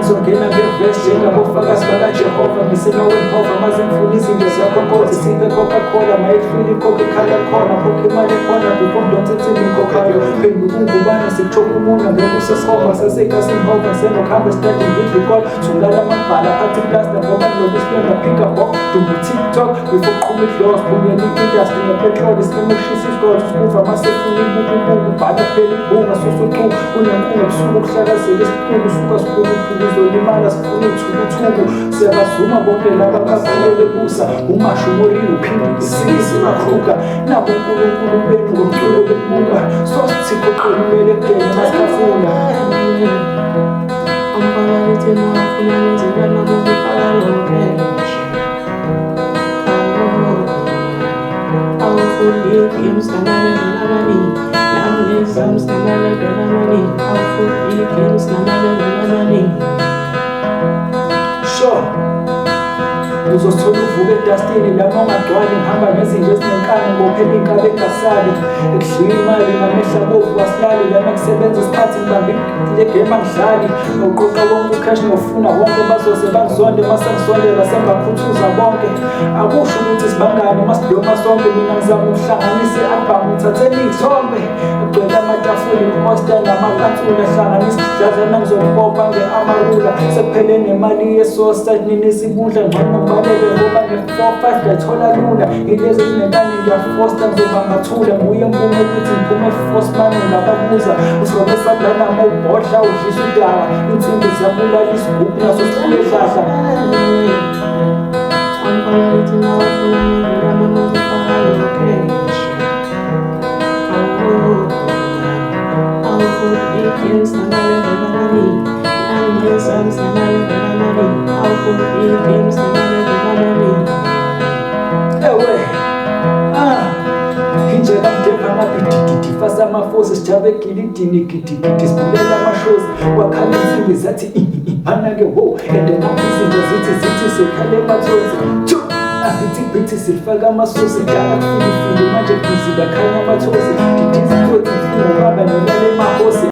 Ngizongena nge-verse njengabofakazi bakaJehova ngisema wehova maze ngifuna izinto zakho nkosi sibe Coca-Cola mayefuni ikhokhe ikhala khona khokhe imali ekhona before ndontsithini ikhokhayo phenduka ungubane sekuchoka umuna ngeke usesihova sasekasihova senokuhamba estadini ngidlikol sungala amabhala athi plasta ngoba ngilokusilonda pick up dumbu TikTok before uqhuma idlozi bungena i-industry ngepetroli sinema ukushisa isikole sikuva masefuna ibububuku bhala phela ibunga susucu unenkunga ebusuku ukuhlakazela isikhulu suka sikhulu uzolimala sifuna ithukuthuku siyabazuma bonke laba kavalele busa umasho umolile uphinde isikisi makruka nabo uNkulunkulu benu ngomculo bebuka sosithiko qelumele kugena masifuna amphakathi nafuna nenzela nabo befaka lonke awufuni games namalebelani nami exams namalebelani awufuni games namalebelani uzosithola uvuka edastini lapho ungagcwali ngihamba ngezinto ezinenkani ngophela inkabe engasabi ekudliwa imali mamehla bovu wasilali lana kusebenza isikhathi ngibambe le game angidlali noqoqa wonke ucash nofuna wonke bazoze bangizonde masangisondela sengakhuthuza bonke akusho ukuthi sibangane masidoma sonke mina ngizama ukuhlanganisa i-album ngithathele iy'thombe agcwele amatafula i-poster namakathula hlanganisa idlazana ngizokubopha nge-amarula sekuphele nemali ye-society ninisibudla ngcono balele ngoba nge-4-5 ngiyathola lula ilezi ezinenkani ngiyafosta ngizobamathula nguye mpume ukuthi ngiphume e-force mani ngababuza usobe sakulanama ubhodla udlisa udaka insimbi ziyabulala isigubhu naso sikhule ehlahla amphakathi nafuna nenzela nabo befaka lonke awufuni games namalebelani nami exams namalebelani awufuni games namalebelani injeka mdepha ngabhidididi fasa amafosi sijabe egilidini gidigidi sibulela amashozi wakhala insimbi zathi phana-ke wo and nabizinto zithi sekhale emathozi angithi bithi silifaka amasosi dala kufilifili manje bhizi lakhanya amathozi didizi toti mfungo baba nolale emahosi